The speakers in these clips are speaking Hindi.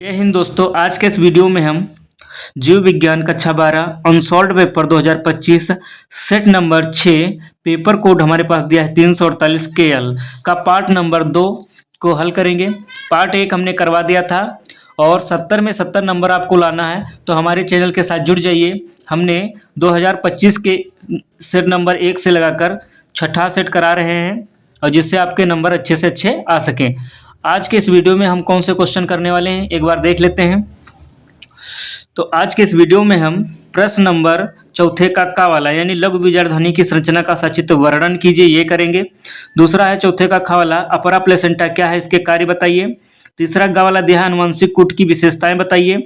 जय हिंद दोस्तों। आज के इस वीडियो में हम जीव विज्ञान कक्षा 12 unsolved paper 2025 set number 6 paper code हमारे पास दिया है 348 KL का पार्ट नंबर 2 को हल करेंगे। पार्ट 1 हमने करवा दिया था और 70 में 70 नंबर आपको लाना है, तो हमारे चैनल के साथ जुड़ जाइए। हमने 2025 के सेट नंबर 1 से लगाकर छठा सेट करा रहे हैं और जिससे आपके नंबर अच्छे से अच्छे आ सकें। आज के इस वीडियो में हम कौन से क्वेश्चन करने वाले हैं एक बार देख लेते हैं। तो आज के इस वीडियो में हम प्रश्न नंबर चौथे का क वाला यानी लघु बीजार्ध ध्वनि की संरचना का सचित्र वर्णन कीजिए, ये करेंगे। दूसरा है चौथे का ख वाला अपरा प्लेसेंटा क्या है, इसके कार्य बताइए। तीसरा ग वाला दिया है अनुवांशिक कूट की विशेषताएं बताइए।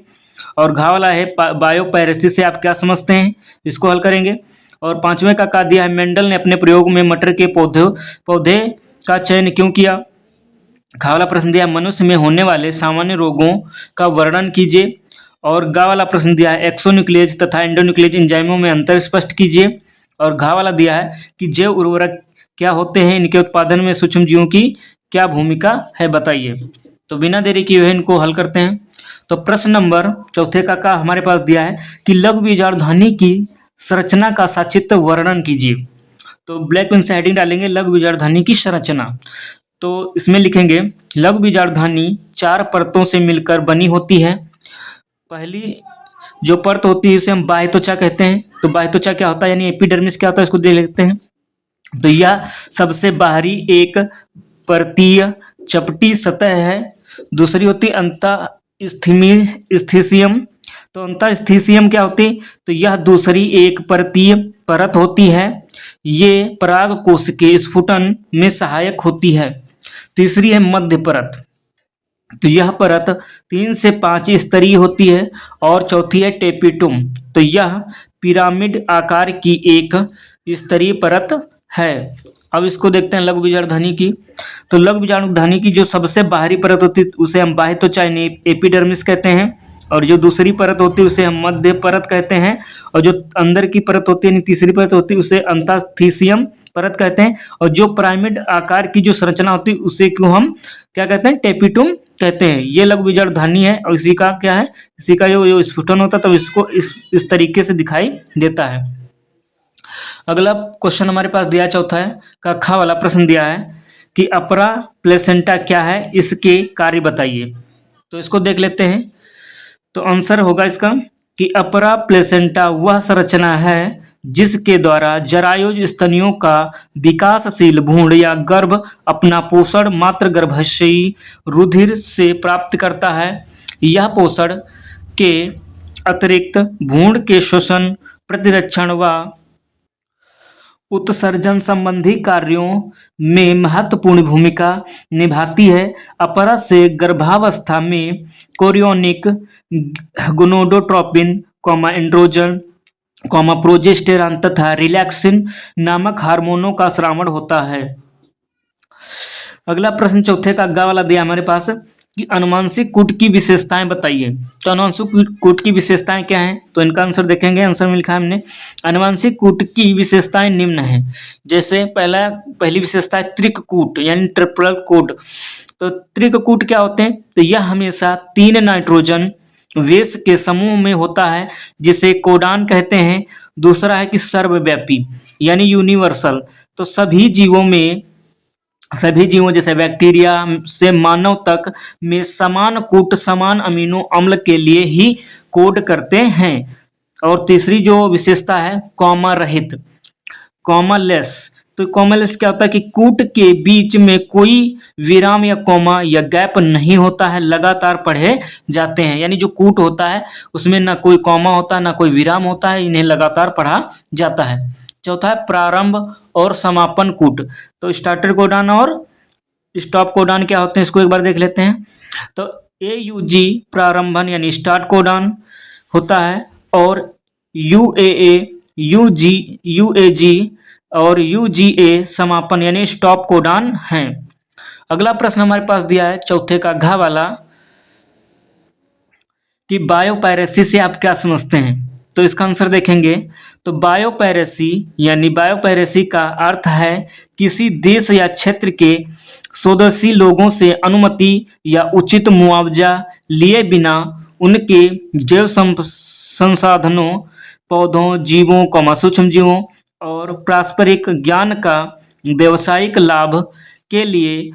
और घ वाला है बायोपैरेसिस से आप क्या समझते हैं, इसको हल करेंगे। और पांचवें का दिया है मेंडल ने अपने प्रयोग में मटर के पौधे का चयन क्यों किया। खा वाला प्रश्न दिया मनुष्य में होने वाले सामान्य रोगों का वर्णन कीजिए। और गा वाला प्रश्न दिया है एक्सोन्यूक्लियेज तथा एंडोन्यूक्लियेज एंजाइमों में अंतर स्पष्ट कीजिए। और घा वाला दिया है कि जैव उर्वरक क्या होते हैं, इनके उत्पादन में सूक्ष्म जीवों की क्या भूमिका है, बताइए। तो बिना देरी किए हुए इनको हल करते हैं। तो प्रश्न नंबर चौथे का हमारे पास दिया है कि लघु बीजार्ध ध्वनि की संरचना का सचित्र वर्णन कीजिए। तो ब्लैक पेन से हेडिंग डालेंगे लघु बीजार्ध ध्वनि की संरचना। तो इसमें लिखेंगे लघु बीजार्ध ध्वनि 4 परतों से मिलकर बनी होती है। पहली जो परत होती है उसे हम बाह्य त्वचा कहते हैं। तो बाह्य त्वचा क्या होता है यानी एपिडर्मिस क्या होता है, इसको देख लेते हैं। तो यह सबसे बाहरी एक परतीय चपटी सतह है। दूसरी होती अंतःस्थिसियम। तो अंतःस्थिसियम क्या होती, तो यह दूसरी एक परतीय परत होती है। ये पराग कोश के स्फुटन में सहायक होती है। तीसरी है मध्य परत। तो यह परत 3 से 5 स्तरीय होती है। और चौथी है टेपिटुम। तो यह पिरामिड आकार की एक स्तरीय परत है। अब इसको देखते हैं लघु बीजार्ध ध्वनि की। तो लघु बीजार्ध ध्वनि की जो सबसे बाहरी परत होती है उसे हम बाह्य त्वचा यानी एपिडर्मिस कहते हैं। और जो दूसरी परत होती है उसे हम मध्य परत कहते हैं। और जो अंदर की परत होती है तीसरी परत होती है उसे अंतःस्थिसियम परत कहते हैं। और जो पिरामिड आकार की जो संरचना होती है उसे को हम क्या कहते हैं, टेपिटुम कहते हैं। ये लघु बीजार्ध ध्वनि है और इसी का क्या है, इसी का जो स्फुटन होता है तो इसको इस तरीके से दिखाई देता है। अगला क्वेश्चन हमारे पास दिया चौथा है का ख वाला प्रश्न दिया है कि अपरा प्लेसेंटा क्या है, इसके कार्य बताइए। तो इसको देख लेते हैं। तो आंसर होगा इसका कि अपरा प्लेसेंटा वह संरचना है जिसके द्वारा जरायुज स्तनियों का विकासशील भ्रूण या गर्भ अपना पोषण मात्र गर्भाशयी रुधिर से प्राप्त करता है। यह पोषण के अतिरिक्त भ्रूण के श्वसन, प्रतिरक्षण व उत्सर्जन संबंधी कार्यों में महत्वपूर्ण भूमिका निभाती है। अपरा से गर्भावस्था में कोरियोनिक, गोनाडोट्रोपिन, एंड्रोजन, प्रोजेस्टेरॉन तथा रिलैक्सिन नामक हार्मोनों का स्रावण होता है। अगला प्रश्न चौथे का ग वाला दिया हमारे पास कि अनुवांशिक कूट की विशेषताएं बताइए। तो अनुवांशिक कूट की विशेषताएं क्या हैं, तो इनका आंसर देखेंगे। आंसर में लिखा है हमने अनुवांशिक कूट की विशेषताएं निम्न हैं। जैसे पहली विशेषता है त्रिककूट यानी ट्रिपल कोड। तो त्रिककूट क्या होते हैं, तो यह हमेशा 3 नाइट्रोजन बेस के समूह में होता है जिसे कोडान कहते हैं। दूसरा है कि सर्वव्यापी यानी यूनिवर्सल। तो सभी जीवों जैसे बैक्टीरिया से मानव तक में समान कूट समान अमीनो अम्ल के लिए ही कोड करते हैं। और तीसरी जो विशेषता है कॉमा रहित, कॉमालेस। तो कॉमालेस क्या होता है कि कूट के बीच में कोई विराम या कॉमा या गैप नहीं होता है, लगातार पढ़े जाते हैं। यानी जो कूट होता है उसमें ना कोई कॉमा होता है ना कोई विराम होता है, इन्हें लगातार पढ़ा जाता है। चौथा है प्रारंभ और समापन कूट। तो स्टार्टर कोडान और स्टॉप कोडान क्या होते हैं, इसको एक बार देख लेते हैं। तो AUG प्रारंभन यानी स्टार्ट कोडान होता है। और UAA, UAG और UGA समापन यानी स्टॉप कोडान है। अगला प्रश्न हमारे पास दिया है चौथे का घ वाला कि बायोपैरेसिस से आप क्या समझते हैं। तो इसका आंसर देखेंगे तो बायोपायरेसी यानी बायोपायरेसी का अर्थ है किसी देश या क्षेत्र के स्वदेशी लोगों से अनुमति या उचित मुआवजा लिए बिना उनके जैव संसाधनों, पौधों, जीवों, सूक्ष्म जीवों और पारस्परिक ज्ञान का व्यावसायिक लाभ के लिए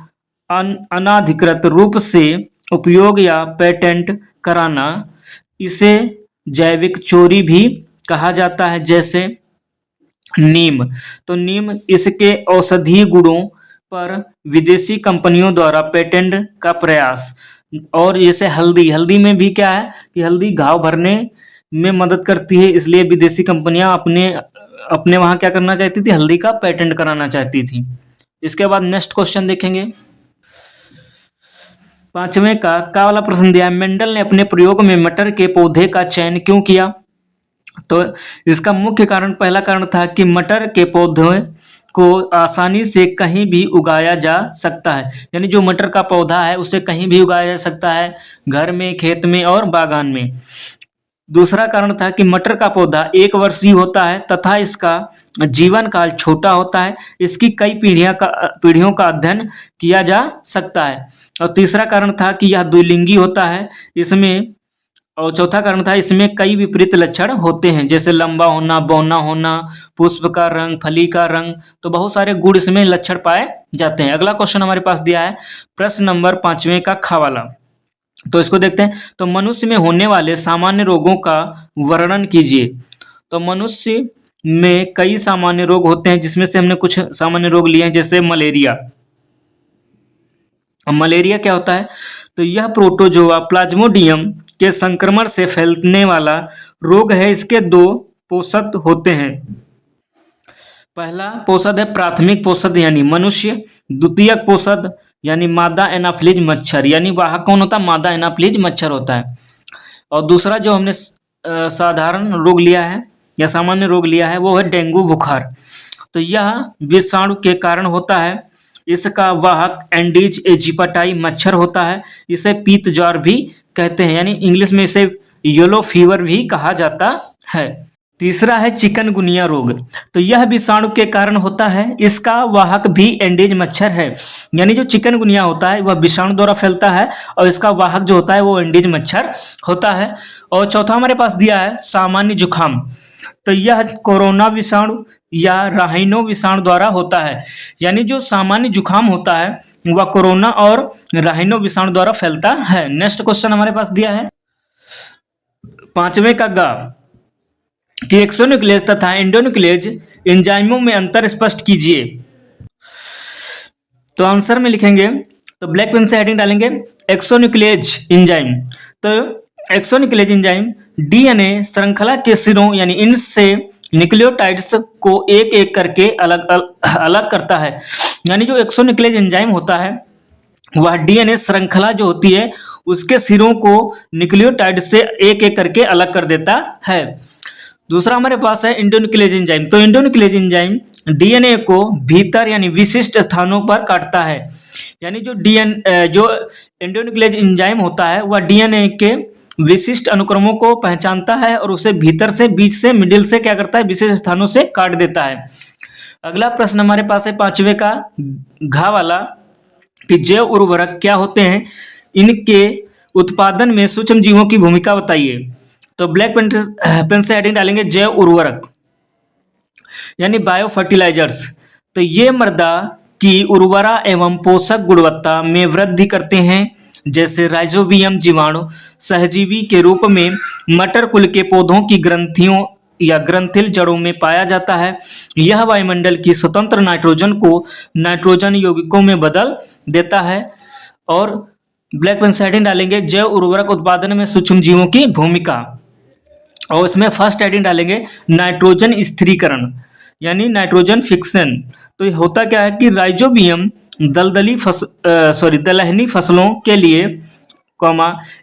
अनाधिकृत रूप से उपयोग या पेटेंट कराना। इसे जैविक चोरी भी कहा जाता है। जैसे नीम, तो नीम इसके औषधीय गुणों पर विदेशी कंपनियों द्वारा पेटेंट का प्रयास। और जैसे हल्दी, हल्दी में भी क्या है कि हल्दी घाव भरने में मदद करती है, इसलिए विदेशी कंपनियां अपने वहां क्या करना चाहती थी, हल्दी का पेटेंट कराना चाहती थी। इसके बाद नेक्स्ट क्वेश्चन देखेंगे। पांचवें का वाला प्रश्न दिया है, मेंडल ने अपने प्रयोग में मटर के पौधे का चयन क्यों किया? तो इसका मुख्य कारण, पहला कारण था कि मटर के पौधे को आसानी से कहीं भी उगाया जा सकता है, यानी जो मटर का पौधा है उसे कहीं भी उगाया जा सकता है, घर में, खेत में और बागान में। दूसरा कारण था कि मटर का पौधा एक वर्षीय होता है तथा इसका जीवन काल छोटा होता है, इसकी कई पीढ़ियों का अध्ययन किया जा सकता है। और तीसरा कारण था कि यह द्विलिंगी होता है इसमें। और चौथा कारण था इसमें कई विपरीत लक्षण होते हैं, जैसे लंबा होना, बौना होना, पुष्प का रंग, फली का रंग, तो बहुत सारे गुण इसमें लक्षण पाए जाते हैं। अगला क्वेश्चन हमारे पास दिया है प्रश्न नंबर 5वें का ख वाला, तो इसको देखते हैं। तो मनुष्य में होने वाले सामान्य रोगों का वर्णन कीजिए। तो मनुष्य में कई सामान्य रोग होते हैं, जिसमें से हमने कुछ सामान्य रोग लिए हैं, जैसे मलेरिया। मलेरिया क्या होता है? तो यह प्रोटोजोआ प्लाज्मोडियम के संक्रमण से फैलने वाला रोग है। इसके दो पोषक होते हैं। पहला पोषक है प्राथमिक पोषक यानी मनुष्य, द्वितीयक पोषक यानी मादा एनाफिलीज मच्छर, यानी वाहक कौन होता है? मादा एनाफिलीज मच्छर होता है। और दूसरा जो हमने साधारण रोग लिया है या सामान्य रोग लिया है वो है डेंगू बुखार। तो यह विषाणु के कारण होता है। इसका वाहक एंडीज एजिप्टाई मच्छर होता है। इसे पीत ज्वर भी कहते हैं, यानी इंग्लिश में इसे येलो फीवर भी कहा जाता है। तीसरा है चिकनगुनिया रोग। तो यह विषाणु के कारण होता है। इसका वाहक भी एंडीज मच्छर है, यानी जो चिकनगुनिया होता है वह विषाणु द्वारा फैलता है और इसका वाहक जो होता है वो एंडीज मच्छर होता है। और चौथा हमारे पास दिया है सामान्य जुखाम। तो यह कोरोना विषाणु या राइनो विषाणु द्वारा होता है, यानी जो सामान्य जुखाम होता है वह कोरोना और राइनो विषाणु द्वारा फैलता है। नेक्स्ट क्वेश्चन हमारे पास दिया है 5वें का ग कि एक्सोन्यूक्लियस तथा एंडोन्यूक्लियस एंजाइमों में अंतर स्पष्ट कीजिए। तो आंसर में लिखेंगे, तो ब्लैक पेन से हेडिंग डालेंगे एक्सोन्यूक्लियस एंजाइम। तो एक्सोन्यूक्लियस एंजाइम डीएनए श्रृंखला के सिरों यानी इन से न्यूक्लियोटाइड्स को एक एक करके अलग करता है। यानी जो एक्सोन्यूक्लियस एंजाइम होता है वह डीएनए श्रृंखला जो होती है उसके सिरों को न्यूक्लियोटाइड से एक एक करके अलग कर देता है। दूसरा हमारे पास है एंडोन्यूक्लियस एंजाइम। तो एंडोन्यूक्लियस एंजाइम डीएनए को भीतर यानी विशिष्ट स्थानों पर काटता है। यानी जो एंडोन्यूक्लियस एंजाइम होता है वह डीएनए के विशिष्ट अनुक्रमों को पहचानता है और उसे भीतर से, बीच से, मिडिल से क्या करता है, विशिष्ट स्थानों से काट देता है। अगला प्रश्न हमारे पास है 5वें का घ वाला कि जैव उर्वरक क्या होते हैं, इनके उत्पादन में सूक्ष्म जीवों की भूमिका बताइए। तो ब्लैक पेन से हेडिंग डालेंगे जैव उर्वरक यानी बायो फर्टिलाइजर्स। तो ये मृदा की उर्वरा एवं पोषक गुणवत्ता में वृद्धि करते हैं। जैसे राइजोबियम जीवाणु सहजीवी के रूप में मटर कुल के पौधों की ग्रंथियों या ग्रंथिल जड़ों में पाया जाता है। यह वायुमंडल की स्वतंत्र नाइट्रोजन को नाइट्रोजन यौगिकों में बदल देता है। और ब्लैक पेन से हेडिंग डालेंगे जैव उर्वरक उत्पादन में सूक्ष्म जीवों की भूमिका। और इसमें फर्स्ट हेडिंग डालेंगे नाइट्रोजन स्थिरीकरण यानी नाइट्रोजन फिक्सन। तो ये होता क्या है कि राइजोबियम दलहनी फसलों के लिए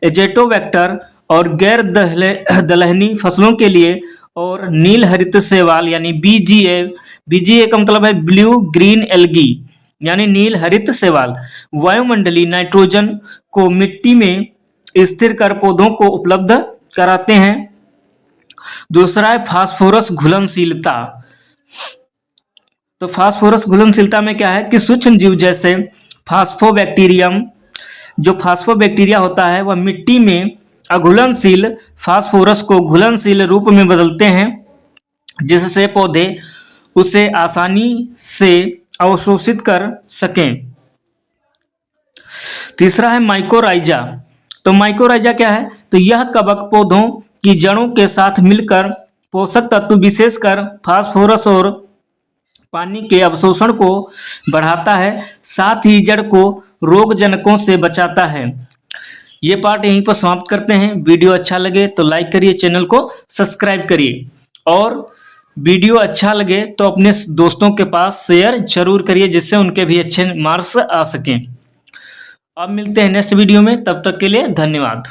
एजेटोवेक्टर और गैर दलहनी फसलों के लिए और नील हरित शैवाल यानी बीजीए का मतलब है ब्लू ग्रीन एल्गी यानी नील हरित शैवाल वायुमंडलीय नाइट्रोजन को मिट्टी में स्थिर कर पौधों को उपलब्ध कराते हैं। दूसरा है फास्फोरस घुलनशीलता। तो फास्फोरस घुलनशीलता में क्या है कि सूक्ष्म जीव जैसे फास्फोबैक्टीरियम, जो फास्फोबैक्टीरिया होता है वह मिट्टी में अघुलनशील फास्फोरस को घुलनशील रूप में बदलते हैं, जिससे पौधे उसे आसानी से अवशोषित कर सकें। तीसरा है माइकोराइजा। तो माइकोराइजा क्या है? तो यह कवक पौधों की जड़ों के साथ मिलकर पोषक तत्व विशेषकर फास्फोरस और पानी के अवशोषण को बढ़ाता है, साथ ही जड़ को रोगजनकों से बचाता है। ये पार्ट यहीं पर समाप्त करते हैं। वीडियो अच्छा लगे तो लाइक करिए, चैनल को सब्सक्राइब करिए, और वीडियो अच्छा लगे तो अपने दोस्तों के पास शेयर जरूर करिए, जिससे उनके भी अच्छे मार्क्स आ सकें। अब मिलते हैं नेक्स्ट वीडियो में, तब तक के लिए धन्यवाद।